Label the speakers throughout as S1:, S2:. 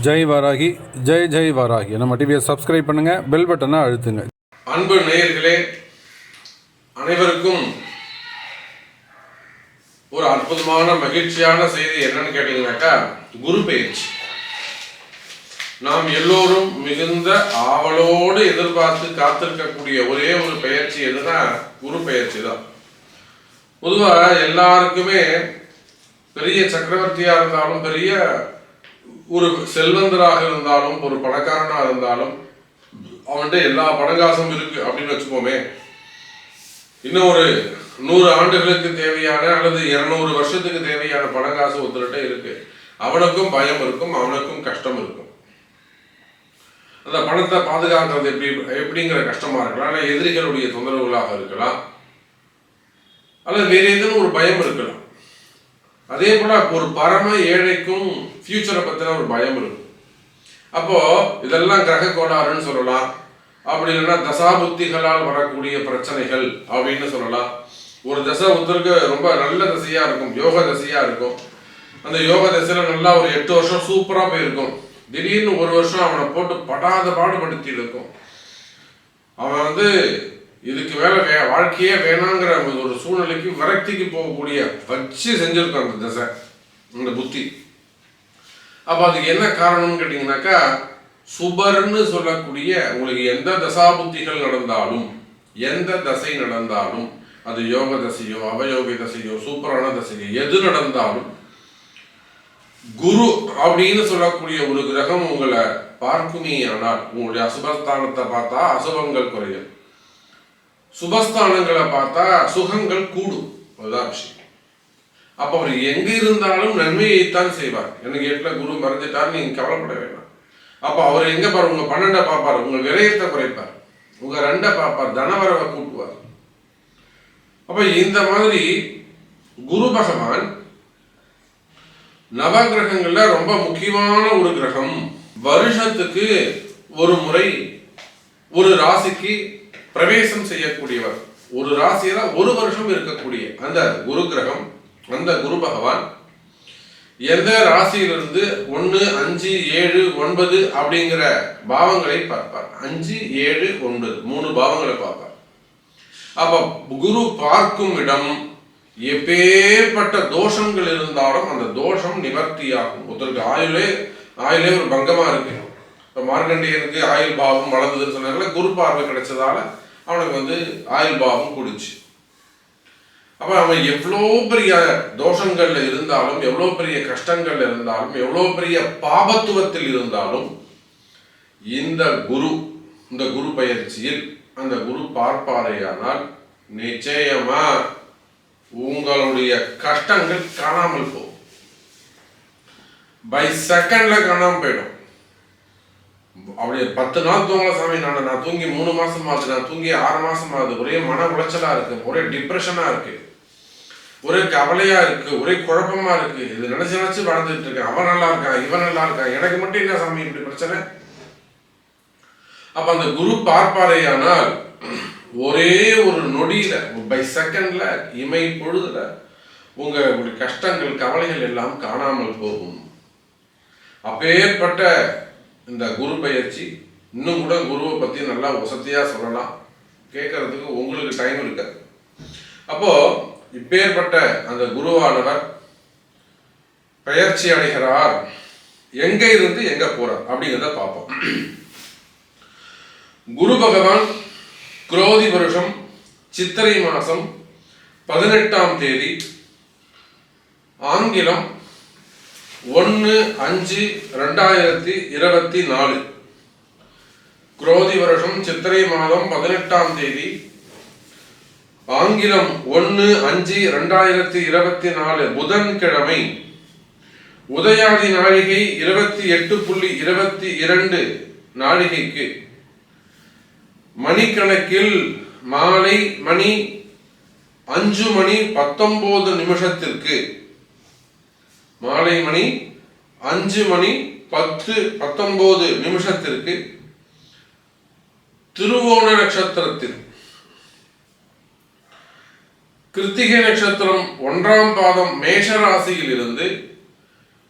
S1: ஜெய் வாராகி, ஜெய் ஜெய் வாராகி. நம்ம டிவியை சப்ஸ்கிரைப் பண்ணுங்க, பெல் பட்டனை அழுத்துங்க.
S2: அன்பு நேயர்களே அனைவருக்கும் ஒரு அற்புதமான மகிழ்ச்சியான செய்தி என்னன்னு கேட்டீங்கன்னாக்கா, குரு பெயர்ச்சி. நாம் எல்லோரும் மிகுந்த ஆவலோடு எதிர்பார்த்து காத்திருக்கக்கூடிய ஒரே ஒரு பெயர்ச்சி எதுனா குரு பெயர்ச்சி தான். பொதுவாக எல்லாருக்குமே பெரிய சக்கரவர்த்தியா இருந்தாலும், பெரிய ஒரு செல்வந்தராக இருந்தாலும், ஒரு பணக்காரனாக இருந்தாலும், அவன்கிட்ட எல்லா பணங்காசும் இருக்கு அப்படின்னு வச்சுப்போமே. இன்னும் ஒரு 100 ஆண்டுகளுக்கு தேவையான அல்லது 200 வருஷத்துக்கு தேவையான பணங்காசு ஒருத்தர்கிட்ட இருக்கு. அவனுக்கும் பயம் இருக்கும், அவனுக்கும் கஷ்டம் இருக்கும். அந்த பணத்தை பாதுகாக்கிறது எப்படிங்கிற கஷ்டமா இருக்கலாம், அல்ல எதிரிகளுடைய தொந்தரவுகளாக இருக்கலாம், அல்லது வேற ஏதேனும் ஒரு பயம் இருக்கலாம். அதே போல ஒரு பரம ஏழைக்கும் ஃபியூச்சரை பத்தின ஒரு பயம் இருக்கும். அப்போ இதெல்லாம் கிரக கோளாறுன்னு சொல்லலாம், அப்படி இல்லைன்னா தசாபுத்திகளால் வரக்கூடிய பிரச்சனைகள் அப்படின்னு சொல்லலாம். ஒரு தசை ஒருத்தருக்கு ரொம்ப நல்ல தசையா இருக்கும், யோக தசையா இருக்கும். அந்த யோக தசையில நல்லா ஒரு 8 வருஷம் சூப்பரா போயிருக்கும். திடீர்னு ஒரு வருஷம் அவனை போட்டு படாத பாடுபடுத்தி இருக்கும். அவன் இதுக்கு மேல வாழ்க்கையே வேணாங்கிற ஒரு சூழ்நிலைக்கு விரக்திக்கு போகக்கூடிய வச்சு செஞ்சிருக்கும் அந்த தசை, அந்த புத்தி. அப்ப அதுக்கு என்ன காரணம்னு கேட்டீங்கன்னாக்கா, சுபர்னு சொல்லக்கூடிய உங்களுக்கு எந்த தசாபுத்திகள் நடந்தாலும், எந்த தசை நடந்தாலும், அது யோக தசையோ அவயோக தசையோ சூப்பரான தசையோ எது நடந்தாலும், குரு அப்படின்னு சொல்லக்கூடிய ஒரு கிரகம் உங்களை பார்க்குமே ஆனால் உங்களுடைய அசுபஸ்தானத்தை பார்த்தா அசுபங்கள் குறையும், சுபஸ்தானங்களை பார்த்தா சுகங்கள் கூடும். அதுதான் விஷயம். அப்ப அவர் எங்க இருந்தாலும் நன்மையைத்தான் செய்வார். எனக்கு 8ல குரு மறைஞ்சிட்டார், நீங்க கவலைப்பட வேண்டாம். அப்ப அவர் எங்க பாரு, உங்க 12 பார்ப்பார், உங்க விரயத்தை குறைப்பார், உங்க 2 பார்ப்பார், தனவரவை கூட்டுவார். அப்ப இந்த மாதிரி குரு பகவான் நவகிரகங்கள்ல ரொம்ப முக்கியமான ஒரு கிரகம். வருஷத்துக்கு ஒரு முறை ஒரு ராசிக்கு பிரவேசம் செய்யக்கூடியவர். ஒரு ராசியில ஒரு வருஷம் இருக்கக்கூடிய அந்த குரு கிரகம், அந்த குரு பகவான் எந்த ராசியிலிருந்து 1, 5, 7, 9 அப்படிங்கிற பாவங்களை பார்ப்பார். 5, 7, 9 3 பாவங்களை பார்ப்பார். அப்ப குரு பார்க்கும் இடம் எப்பேற்பட்ட தோஷங்கள் இருந்தாலும் அந்த தோஷம் நிவர்த்தியாகும். ஒருத்தருக்கு ஆயுளே ஒரு பங்கமா இருக்கு. இப்போ மார்கண்டேயனுக்கு ஆயுள் பாவம் வளர்ந்ததுன்னு சொன்னாங்களே, குரு பார்வை கிடைச்சதால அவனுக்கு ஆயுள் பாவம் கூடுச்சு. அப்ப அவன் எவ்வளோ பெரிய தோஷங்கள்ல இருந்தாலும், எவ்வளோ பெரிய கஷ்டங்கள்ல இருந்தாலும், எவ்வளோ பெரிய பாபத்துவத்தில் இருந்தாலும், இந்த குரு பயிற்சியில் அந்த குரு பார்ப்பாரையானால் நிச்சயமா உங்களுடைய கஷ்டங்கள் காணாமல் போகும். பை செகண்ட்ல காணாமல் போயிடும். அப்படி 10 நாள் தூங்கல சாமி, நான் தூங்கி 3 மாசம் ஆகுது, நான் தூங்கி 6 மாசம் ஆகுது, ஒரே மன உளைச்சலா இருக்கு, ஒரே டிப்ரெஷனா இருக்கு, ஒரே கவலையா இருக்கு, ஒரே குழப்பமா இருக்கு, இது நினைச்சு வாழ்ந்துட்டு இருக்கேன், அவன் நல்லா இருக்கான், இவன் நல்லா இருக்கான், எனக்கு மட்டும் என்ன சாமி இப்படி பிரச்சனை. அப்ப அந்த குரு பார்ப்பாரையானால் ஒரே ஒரு நொடியில, பை செகண்ட்ல, இமை பொழுதுல உங்களுடைய கஷ்டங்கள் கவலைகள் எல்லாம் காணாமல் போகும். அப்பேற்பட்ட இந்த குரு பயிற்சி, இன்னும் கூட குருவை பத்தி நல்லா வசதியா சொல்லலாம், கேட்கறதுக்கு உங்களுக்கு டைம் இருக்காது. அப்போ இப்பேற்பட்ட அந்த குருவானவர் பயிற்சி அடைகிறார், எங்க இருந்து எங்க போறார் அப்படிங்கிறத பார்ப்போம். குரு பகவான் குரோதி வருஷம் சித்திரை மாசம் 18ஆம் தேதி, ஆங்கிலம் 1/5/2024, குரோதி வருஷம் சித்திரை மாதம் 18ஆம் தேதி, ஆங்கிலம் 1/5/2024 புதன்கிழமை, உதயாதி நாழிகை 28:22 நாழிகைக்கு, மணிக்கணக்கில் மாலை மணி 5:19 மாலை மணி 5:10:19 திருவோண நட்சத்திரத்தில், கிருத்திகை நட்சத்திரம் 1ஆம் பாதம் மேஷ ராசியில் இருந்து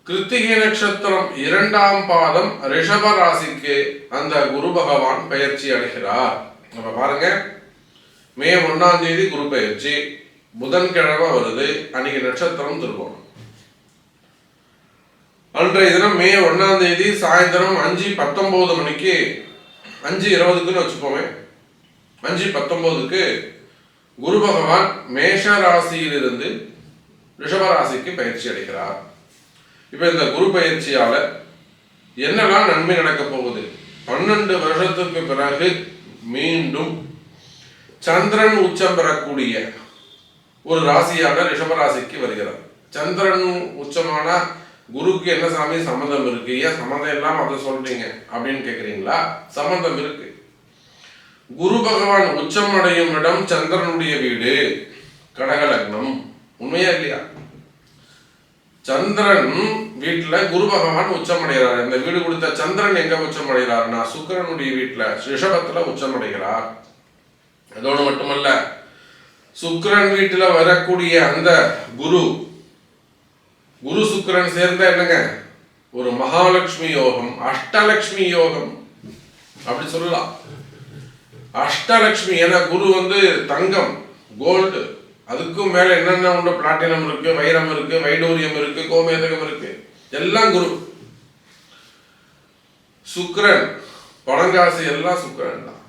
S2: கிருத்திகை நட்சத்திரம் 2ஆம் பாதம் ரிஷப ராசிக்கு அந்த குரு பகவான் பயிற்சி அடைகிறார். நம்ம பாருங்க, மே 1ஆம் தேதி குரு பயிற்சி, புதன்கிழமை வருது. அன்னைக்கு நட்சத்திரம் திருவோணம். அன்றைய தினம் மே 1ஆம் தேதி சாயந்தரம் 5:19 மணிக்கு, 5:20க்குன்னு வச்சுக்கோமே, 5:19க்கு குரு பகவான் மேஷ ராசியிலிருந்து ரிஷப ராசிக்கு பயிற்சி அடைகிறார். இப்ப இந்த குரு பயிற்சியால என்னெல்லாம் நன்மை நடக்க போகுது? 12 வருஷத்துக்கு பிறகு மீண்டும் சந்திரன் உச்சம் பெறக்கூடிய ஒரு ராசியான ரிஷப ராசிக்கு வருகிறார். சந்திரன் உச்சமான குருக்கு என்ன சாமி சம்பந்தம் இருக்கு? ஏன் சம்பந்தம் இல்லாம அதை சொல்றீங்க அப்படின்னு கேக்குறீங்களா? சம்பந்தம் இருக்கு. குரு பகவான் உச்சம் அடையும் இடம் சந்திரனுடைய வீடு, கடக லக்னம். உண்மையா இல்லையா? சந்திரன் வீட்டுல குரு பகவான் உச்சம் அடைகிறார். இந்த வீடு கொடுத்த சந்திரன் எங்க உச்சம் அடைகிறார்னா சுக்கிரனுடைய வீட்டுல ரிஷபத்துல உச்சம் அடைகிறார். அதோடு மட்டுமல்ல, சுக்கிரன் வீட்டுல வரக்கூடிய அந்த குரு சுக்கிரன் சேர்ந்த என்னங்க ஒரு மகாலட்சுமி யோகம், அஷ்டலட்சுமி யோகம் அப்படி சொல்லலாம். அஷ்டலட்சுமி ஏன்னா குரு தங்கம், கோல்டு, அதுக்கும் மேல என்னென்ன உண்டு, பிளாட்டினம் இருக்கு, வைரம் இருக்கு, வைடூரியம் இருக்கு, கோமேதகம் இருக்கு, எல்லாம் குரு. சுக்கிரன் பணங்காசு எல்லாம் சுக்கிரன் தான்.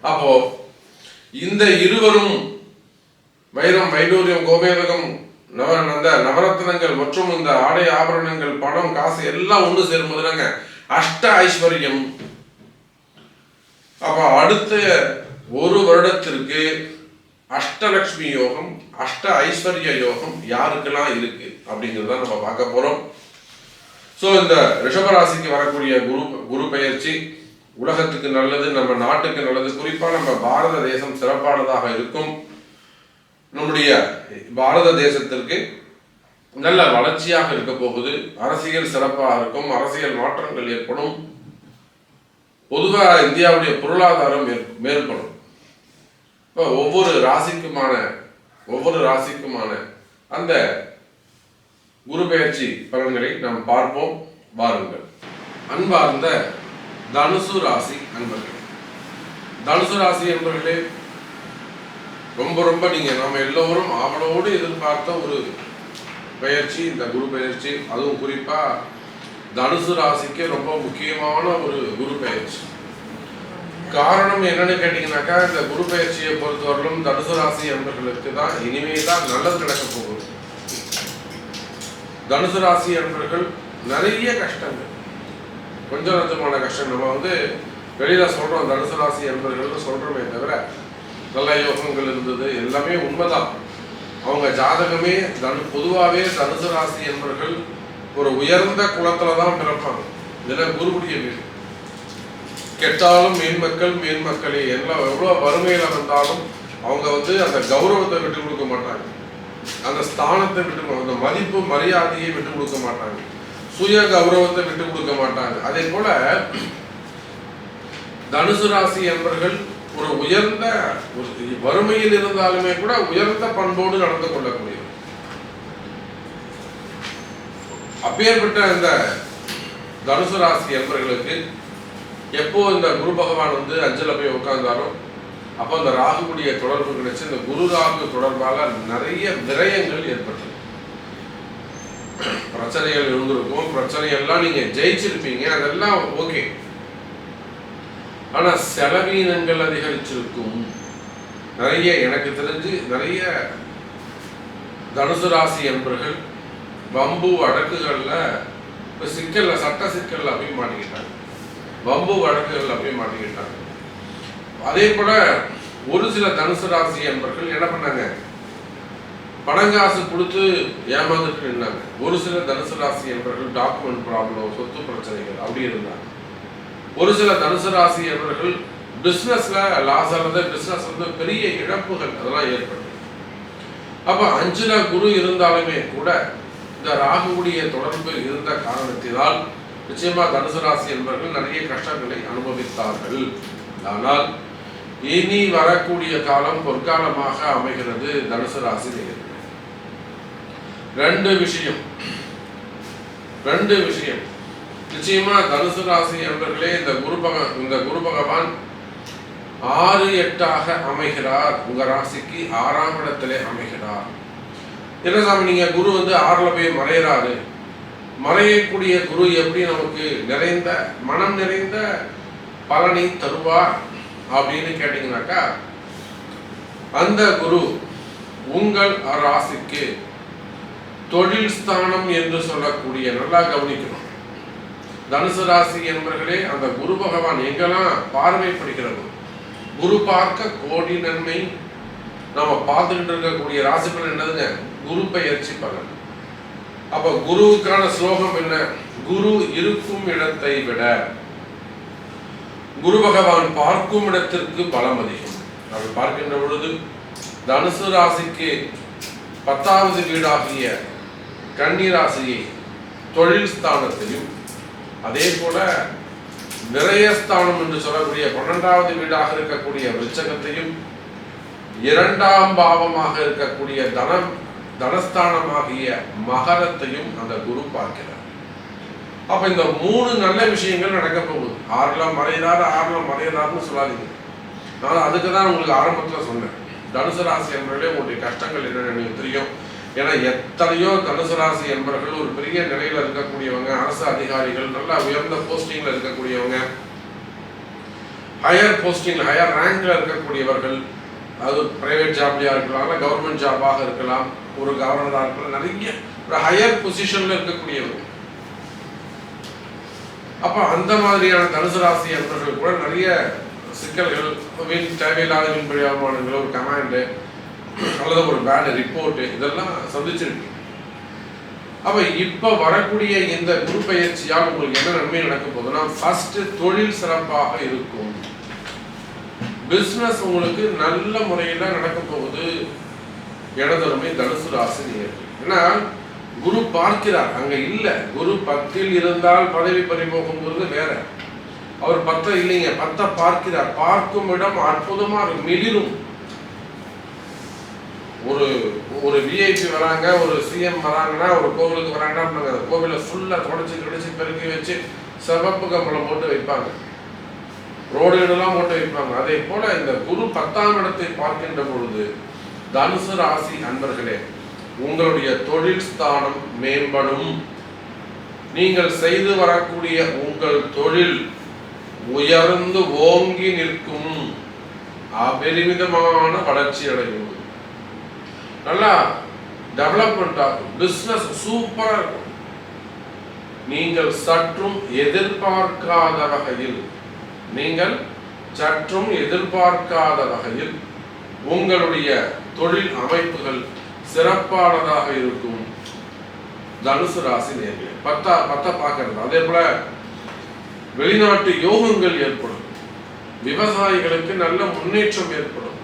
S2: அப்போ இந்த இருவரும் வைரம், வைடூரியம், கோமேதகம், நவரத்னங்கள் மற்றும் இந்த ஆடை ஆபரணங்கள், பணம், காசு எல்லாம் ஒன்று சேரும்போதுதாங்க அஷ்ட ஐஸ்வர்யம். அப்ப அடுத்த ஒரு வருடத்திற்கு அஷ்டலட்சுமி யோகம், அஷ்ட ஐஸ்வர்ய யோகம் யாருக்கெல்லாம் இருக்கு அப்படிங்கிறத நம்ம பார்க்க போறோம். ஸோ இந்த ரிஷபராசிக்கு வரக்கூடிய குரு பயிற்சி உலகத்துக்கு நல்லது, நம்ம நாட்டுக்கு நல்லது. குறிப்பா நம்ம பாரத தேசம் சிறப்பானதாக இருக்கும். நம்முடைய பாரத தேசத்திற்கு நல்ல வளர்ச்சியாக இருக்க போகுது. அரசியல் சிறப்பாக இருக்கும், அரசியல் மாற்றங்கள் ஏற்படும். பொதுவாக இந்தியாவுடைய பொருளாதாரம் மேற்படும். இப்போ ஒவ்வொரு ராசிக்குமான அந்த குரு பெயர்ச்சி பலன்களை நாம் பார்ப்போம். வாருங்கள். அன்பார்ந்த தனுசு ராசி அன்பர்களே, தனுசு ராசி அன்பர்களே, ரொம்ப நீங்க நாம எல்லோரும் அவளோடு எதிர்பார்த்த ஒரு பயிற்சி இந்த குரு பயிற்சி. அதுவும் குறிப்பா தனுசு ராசிக்கு ரொம்ப முக்கியமான ஒரு குரு பயிற்சி. காரணம் என்னன்னு கேட்டீங்கன்னாக்கா, இந்த குரு பயிற்சியை பொறுத்தவரையிலும் தனுசு ராசி அன்பர்களுக்கு தான் இனிமேதான் நல்லது நடக்க போகுது. தனுசு ராசி அன்பர்கள் நிறைய கஷ்டங்கள், கொஞ்சம் நஞ்சமான கஷ்டம். நம்ம வெளியில சொல்றோம் தனுசு ராசி அன்பர்கள் சொல்றோமே தவிர நல்ல யோகங்கள் இருந்தது எல்லாமே உண்மைதான். அவங்க ஜாதகமே பொதுவாகவே தனுசு ராசி என்பவர்கள் ஒரு உயர்ந்த குலத்துல தான் பிறப்பாங்க. இதெல்லாம் குருவுடைய வீடு. கெட்டாலும் மேன்மக்களே எல்லாம் எவ்வளவு வறுமையில வந்தாலும் அவங்க அந்த கௌரவத்தை விட்டு கொடுக்க மாட்டாங்க, அந்த ஸ்தானத்தை விட்டு, அந்த மதிப்பு மரியாதையை விட்டு கொடுக்க மாட்டாங்க, சுய கௌரவத்தை விட்டு கொடுக்க மாட்டாங்க. அதே போல தனுசு ராசி என்பவர்கள் ஒரு உயர்ந்த வறுமையில் இருந்தாலுமே கூட உயர்ந்த பண்போடு நடந்து கொள்ளக்கூடிய அப்பேற்பட்ட இந்த தனுசு ராசி என்பவர்களுக்கு எப்போ இந்த குரு பகவான் அஞ்சல போய் உட்கார்ந்தாலும் அப்போ அந்த ராகுடைய தொடர்பு கிடைச்சு இந்த குரு ராகு தொடர்பால நிறைய விரயங்கள் ஏற்பட்டது. பிரச்சனைகள் இருந்திருக்கும், பிரச்சனையெல்லாம் நீங்க ஜெயிச்சிருப்பீங்க, அதெல்லாம் ஓகே. ஆனா செலவீனங்கள் அதிகரிச்சிருக்கும். நிறைய எனக்கு தெரிஞ்சு நிறைய தனுசு ராசி என்பவர்கள் வம்பு வழக்குகள்ல சிக்கல்ல, சட்ட சிக்கல்ல போய் மாட்டிக்கிட்டாங்க, வம்பு வழக்குகள்ல போய் மாட்டிக்கிட்டாங்க. அதே போல ஒரு சில தனுசு ராசி என்பவர்கள் என்ன பண்ணாங்க, பணங்காசு கொடுத்து ஏமாந்துட்டு இருந்தாங்க. ஒரு சில தனுசு ராசி என்பவர்கள் டாக்குமெண்ட் ப்ராப்ளம், சொத்து பிரச்சனைகள் அப்படி இருந்தாங்க. ஒரு சில தனுசு ராசி என்பவர்கள் பிசினஸ்ல லாஸ் ஆனது, பிசினஸ் பெரிய இழப்புகள் அதெல்லாம் ஏற்படும். அப்ப 5ல குரு இருந்தாலுமே கூட இந்த ராகுவுடைய தொடர்பு இருந்த காரணத்தினால் நிச்சயமா தனுசு ராசி என்பவர்கள் நிறைய கஷ்டங்களை அனுபவித்தார்கள். ஆனால் இனி வரக்கூடிய காலம் பொற்காலமாக அமைகிறது. தனுசு ராசி 2 விஷயம். ரெண்டு விஷயம். நிச்சயமா தனுசு ராசி என்பர்களே, இந்த குரு பகவான் 6, 8 அமைகிறார். உங்க ராசிக்கு 6ஆம் இடத்திலே அமைகிறார். என்ன சாமி நீங்க குரு 6ல போய் மறைகிறாரு, மறையக்கூடிய குரு எப்படி நமக்கு மனம் நிறைந்த பலனை தருவார் அப்படின்னு கேட்டீங்கன்னாக்கா, அந்த குரு உங்கள் ராசிக்கு தொழில் ஸ்தானம் என்று சொல்லக்கூடிய, நல்லா கவனிக்கணும் தனுசு ராசி என்பர்களே, அந்த குரு பகவான் எங்கெல்லாம் பார்வைப்படுகிறது, குரு பார்க்க கோடி நன்மை. நாம பார்த்துக்கிட்டு இருக்கக்கூடிய ராசி பலன் என்னதுங்க? குரு பெயர்ச்சி பலன். அப்ப குருவுக்கான ஸ்லோகம் என்ன? குரு இருக்கும் இடத்தை விட குரு பகவான் பார்க்கும் இடத்திற்கு பலம் அதிகம். அப்படி பார்க்கின்ற பொழுது தனுசு ராசிக்கு 10வது வீடாகிய கன்னி ராசியை தொழில் ஸ்தானத்தையும், அதே போல விரயஸ்தானம் என்று சொல்லக்கூடிய 12வது வீடாக இருக்கக்கூடிய விருச்சகத்தையும், 2ஆம் பாவமாக இருக்கக்கூடிய தனஸ்தானமாகிய மகரத்தையும் அந்த குரு பார்க்கிறார். அப்ப இந்த 3 நல்ல விஷயங்கள் நடக்க போகுது. 6ல மறையறாருன்னு சொல்லாதீங்க. நான் அதுக்கு தான் உங்களுக்கு ஆரம்பத்தில் சொன்னேன். தனுசு ராசி என்பவர்களே, உங்களுடைய கஷ்டங்கள் என்னன்னு எனக்கு தெரியும். ஏன்னா எத்தனையோ தனுசு ராசி என்பவர்கள் ஒரு பெரிய நிலையில இருக்கக்கூடியவங்க, அரசு அதிகாரிகள், நல்லா உயர்ந்த போஸ்டிங்ல இருக்கக்கூடியவங்க, ஹையர் போஸ்டிங்ல ஹையர் ரேங்க்ல இருக்கக்கூடியவர்கள், அது பிரைவேட் ஜாப்லயா இருக்கலாம், கவர்மெண்ட் ஜாபாக இருக்கலாம், ஒரு கவர்னராக இருக்கலாம், நிறைய ஒரு ஹையர் பொசிஷன்ல இருக்கக்கூடியவங்க. அப்ப அந்த மாதிரியான தனுசு ராசி என்பவர்கள் கூட நிறைய சிக்கல்கள், தேவையில்லாத வீண்பழி அவமானங்கள், ஒரு கமாண்டு அல்லது ஒரு பேட் ரிப்போர்ட், இதெல்லாம் சந்திச்சிருக்கு. அப்ப இப்ப வரக்கூடிய இந்த குரு பெயர்ச்சியால் உங்களுக்கு என்ன நன்மை நடக்க போகுதுன்னா, ஃபர்ஸ்ட் தொழில் சிறப்பாக இருக்கும், பிசினஸ் உங்களுக்கு நல்ல முறையில நடக்க போகுது. இடதருமை தனுசு ராசி நேயர்கள். ஏன்னா குரு பார்க்கிறார், அங்க இல்ல. குரு 10ல் இருந்தால் பதவி பறிபோகுங்கிறது வேற. அவர் 10 இல்லைங்க, 10 பார்க்கிறார். பார்க்கும் இடம் அற்புதமா மிளிரும். ஒரு விஐபி வராங்க, ஒரு சிஎம் வராங்கன்னா, ஒரு கோவிலுக்கு வராங்கன்னா, அந்த கோவிலை ஃபுல்லா தொடச்சி கடிச்சு பெருக்கி வச்சு சிவப்பு கம்பளம் போட்டு வைப்பாங்க, ரோடுகளெல்லாம் போட்டு வைப்பாங்க. அதே போல இந்த குரு 10ஆம் இடத்தை பார்க்கின்ற பொழுது தனுசு ராசி அன்பர்களே, உங்களுடைய தொழில் ஸ்தானம் மேம்படும். நீங்கள் செய்து வரக்கூடிய உங்கள் தொழில் உயர்ந்து ஓங்கி நிற்கும், அபரிமிதமான வளர்ச்சி அடையும், நல்லா டெவலப்மெண்ட் ஆகும், பிசினஸ் சூப்பரா இருக்கும். நீங்கள் சற்றும் எதிர்பார்க்காத வகையில் உங்களுடைய தொழில் அமைப்புகள் சிறப்பானதாக இருக்கும். தனுசு ராசி நேயர்களே, 10 பார்க்கிறது. அதே போல வெளிநாட்டு யோகங்கள் ஏற்படும், விவசாயிகளுக்கு நல்ல முன்னேற்றம் ஏற்படும்,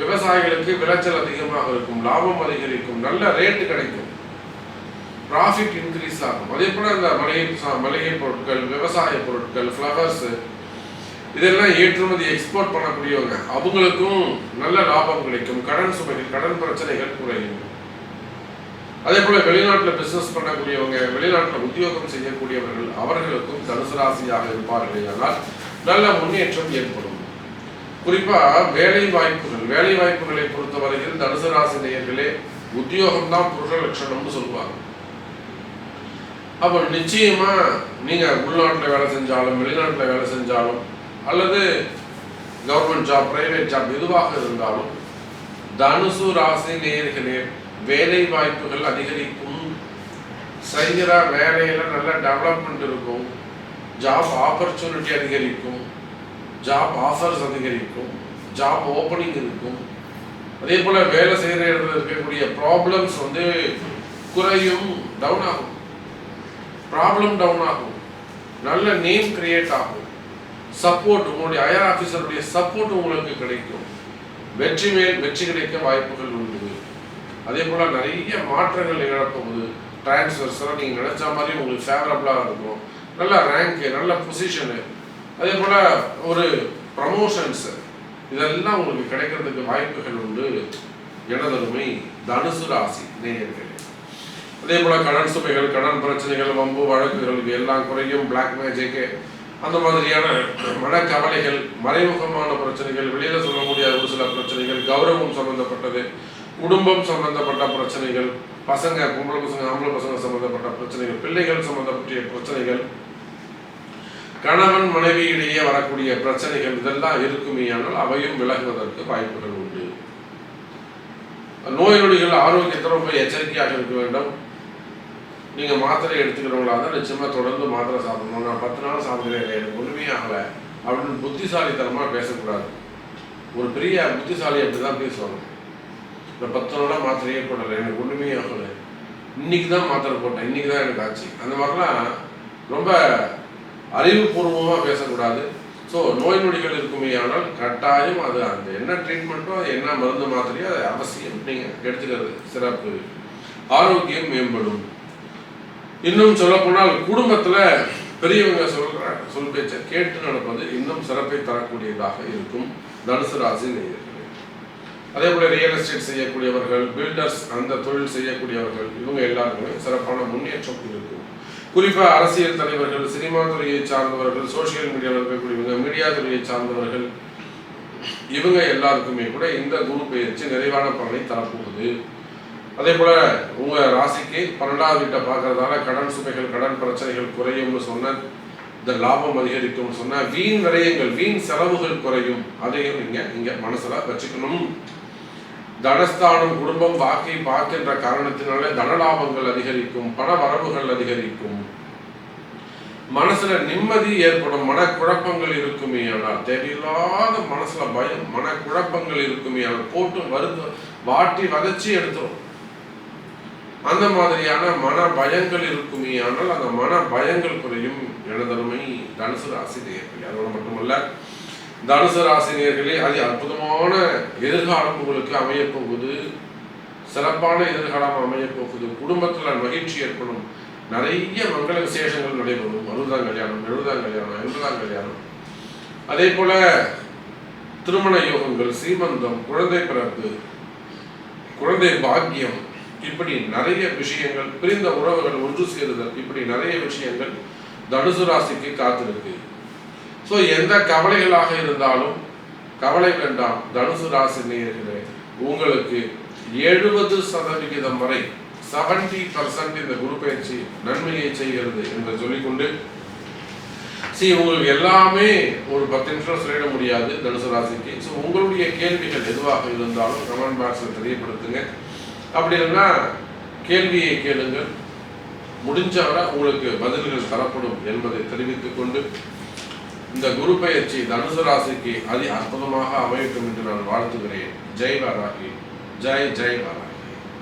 S2: விவசாயிகளுக்கு விளைச்சல் அதிகமாக இருக்கும், லாபம் அதிகரிக்கும், நல்ல ரேட்டு கிடைக்கும், ப்ராஃபிட் இன்க்ரீஸ் ஆகும். அதே போல இந்த மளிகை பொருட்கள், விவசாய பொருட்கள், ஃப்ளவர்ஸ், இதெல்லாம் ஏற்றுமதி எக்ஸ்போர்ட் பண்ணக்கூடியவங்க, அவங்களுக்கும் நல்ல லாபம் கிடைக்கும், கடன் சுமைகள், கடன் பிரச்சனைகள் குறையும். அதே போல வெளிநாட்டில் பிசினஸ் பண்ணக்கூடியவங்க, வெளிநாட்டில் உத்தியோகம் செய்யக்கூடியவர்கள், அவர்களுக்கும் தனுசு ராசியாக இருப்பார்கள். ஆனால் நல்ல முன்னேற்றம் ஏற்படும். குறிப்பா வேலை வாய்ப்புகளை பொறுத்தவரையில் தனுசு ராசி நேயர்களே, உத்தியோகம் தான் புருஷ லட்சணம்னு சொல்லுவாங்க. அப்ப நிச்சயமா நீங்க உள்நாட்டில் வேலை செஞ்சாலும், வெளிநாட்டில் வேலை செஞ்சாலும், அல்லது கவர்மெண்ட் ஜாப், பிரைவேட் ஜாப் எதுவாக இருந்தாலும், தனுசு ராசி நேயர்களே வேலை வாய்ப்புகள் அதிகரிக்கும். செய்கிற வேலையில நல்ல டெவலப்மெண்ட் இருக்கும், ஜாப் ஆப்பர்ச்சுனிட்டி அதிகரிக்கும், ஜாப் ஆஃபர்ஸ் அதிகரிக்கும், ஜாப் ஓப்பனிங் இருக்கும். அதே போல வேலை செய்கிற இடத்துல இருக்கக்கூடிய ப்ராப்ளம்ஸ் குறையும், டவுன் ஆகும், ப்ராப்ளம் டவுன் ஆகும், நல்ல நேம் கிரியேட் ஆகும், சப்போர்ட், உங்களுடைய ஹையர் ஆஃபீஸருடைய சப்போர்ட் உங்களுக்கு கிடைக்கும், வெற்றி மேல் வெற்றி கிடைக்க வாய்ப்புகள் உண்டு. அதே போல நிறைய மாற்றங்கள் நிகழப்போகுது. டிரான்ஸ்ஃபர்ஸ் எல்லாம் நீங்க நினைச்ச மாதிரி உங்களுக்கு ஃபேவரபிளா இருக்கும், நல்ல ரேங்க், நல்ல பொசிஷனு, அதே போல ஒரு ப்ரமோஷன்ஸ், இதெல்லாம் உங்களுக்கு கிடைக்கிறதுக்கு வாய்ப்புகள் உண்டு. எனதருமை தனுசு ராசி நேயர்களே, அதே போல் கடன் சுமைகள், கடன் பிரச்சனைகள், வம்பு வழக்குகள் இது எல்லாம் குறையும். பிளாக் மேஜிக்கு அந்த மாதிரியான மனக்கவலைகள், மறைமுகமான பிரச்சனைகள், வெளியில் சொல்ல முடியாத ஒரு சில பிரச்சனைகள், கௌரவம் சம்பந்தப்பட்டது, குடும்பம் சம்பந்தப்பட்ட பிரச்சனைகள், பசங்க, பொம்பளை பசங்க, ஆம்பளை பசங்க சம்பந்தப்பட்ட பிரச்சனைகள், பிள்ளைகள் சம்பந்தப்பட்ட பிரச்சனைகள், கணவன் மனைவி இடையே வரக்கூடிய பிரச்சனைகள் இதெல்லாம் இருக்குமேயானால் அவையும் விலகுவதற்கு வாய்ப்புகள் உண்டு. நோய் நொடிகள் ஆரோக்கியத்தில் ரொம்ப எச்சரிக்கையாக இருக்க வேண்டும். நீங்கள் மாத்திரை எடுத்துக்கிறவங்களா தான் நிச்சயமாக தொடர்ந்து மாத்திரை சாப்பிடணும். நான் 10 நாள் சாப்பிடுறேன், எனக்கு ஒன்றுமே ஆகலை அப்படின்னு புத்திசாலித்தனமாக பேசக்கூடாது. ஒரு பெரிய புத்திசாலி அப்படி தான் பேசுவாங்க. நான் 10 நாளாக மாத்திரையே போடலை, எனக்கு ஒன்றுமே ஆகலை, இன்னைக்கு தான் மாத்திரை போட்டேன், இன்னைக்கு தான் எனக்கு ஆச்சு. அந்த மாதிரிலாம் ரொம்ப அறிவுபூர்வமாக பேசக்கூடாது. ஸோ நோய் நொடிகள் இருக்குமே ஆனால் கட்டாயம் அது அந்த என்ன ட்ரீட்மெண்ட்டோ என்ன மருந்து மாத்திரையோ அது அவசியம் நீங்கள் எடுத்துக்கிறது சிறப்பு. ஆரோக்கியம் மேம்படும். இன்னும் சொல்லப்போனால் குடும்பத்தில் பெரியவங்க சொல் பேச்சை கேட்டு நடப்பது இன்னும் சிறப்பை தரக்கூடியதாக இருக்கும். தனுசு ராசி நேயர்களே, அதே போல ரியல் எஸ்டேட் செய்யக்கூடியவர்கள், பில்டர்ஸ், அந்த தொழில் செய்யக்கூடியவர்கள், இவங்க எல்லாருக்குமே சிறப்பான முன்னேற்றம் இருக்கும். குறிப்பாக அரசியல் தலைவர்கள், சினிமா துறையை சார்ந்தவர்கள், சோசியல் மீடியாவில் இருக்கக்கூடியவங்க, மீடியா துறையை சார்ந்தவர்கள், இவங்க எல்லாருக்குமே கூட இந்த குரு பெயர்ச்சி நிறைவான பலனை தரப்போகுது. அதே போல உங்க ராசிக்கு 12வது வீட்டை பார்க்கறதால கடன் சுமைகள், கடன் பிரச்சனைகள் குறையும்னு சொன்ன, இந்த லாபம் அதிகரிக்கும் சொன்ன, வீண் விரயங்கள், வீண் செலவுகள் குறையும். அதையும் நீங்க இங்க மனசுல வச்சுக்கணும். தனஸ்தானம், குடும்பம், வாக்கை பார்க்கின்ற காரணத்தினாலே தனலாபங்கள் அதிகரிக்கும், பண வரவுகள் அதிகரிக்கும், மனசுல நிம்மதி ஏற்படும். மனக்குழப்பங்கள் இருக்குமே ஆனால், தேவையில்லாத மனசுல பயம், மனக்குழப்பங்கள் இருக்குமே ஆனால் போட்டு வாட்டி வதச்சி எடுத்துரும். அந்த மாதிரியான மன பயங்கள் இருக்குமே ஆனால் அந்த மன பயங்கள் குறையும். எனதருமை தனுசு ராசி நேயர்களே, அதோடு மட்டுமல்ல, தனுசு ராசி நேயர்களே, அது அற்புதமான எதிர்காலம் உங்களுக்கு அமையப்போகுது. சிறப்பான எதிர்காலம் அமையப்போகுது. குடும்பத்தில் மகிழ்ச்சி ஏற்படும். நிறைய மங்கள விசேஷங்கள் நடைபெறும். 60ஆம் கல்யாணம், 70ஆம் கல்யாணம், 80ஆம் கல்யாணம், அதே போல திருமண யோகங்கள், சீமந்தம், குழந்தை பிறப்பு, குழந்தை பாக்கியம், இப்படி நிறைய விஷயங்கள், பிரிந்த உறவுகள் ஒன்று சேருதல், இப்படி நிறைய விஷயங்கள் தனுசு ராசிக்கு காத்திருக்கு. ஸோ எந்த கவலைகளாக இருந்தாலும் கவலை வேண்டாம். தனுசு ராசி நேயர்களே, உங்களுக்கு 70% வரை 70% இந்த குரு பயிற்சி நன்மையை செய்கிறது என்று சொல்லிக்கொண்டு, உங்களுக்கு எல்லாமே ஒரு 10 நிமிஷம் சொல்லிட முடியாது தனுசு ராசிக்கு. ஸோ உங்களுடைய கேள்விகள் எதுவாக இருந்தாலும் கமெண்ட் பாக்ஸில் தெரியப்படுத்துங்க. அப்படி இல்லைன்னா கேள்வியை கேளுங்கள், முடிஞ்சவரை உங்களுக்கு பதில்கள் தரப்படும் என்பதை தெரிவித்துக் கொண்டு, இந்த குரு பெயர்ச்சி தனுசு ராசிக்கு அதி அற்புதமாக அமையட்டும் என்று நான் வாழ்த்துகிறேன். ஜெய் வாராகி, ஜெய் ஜெய் வாராகி.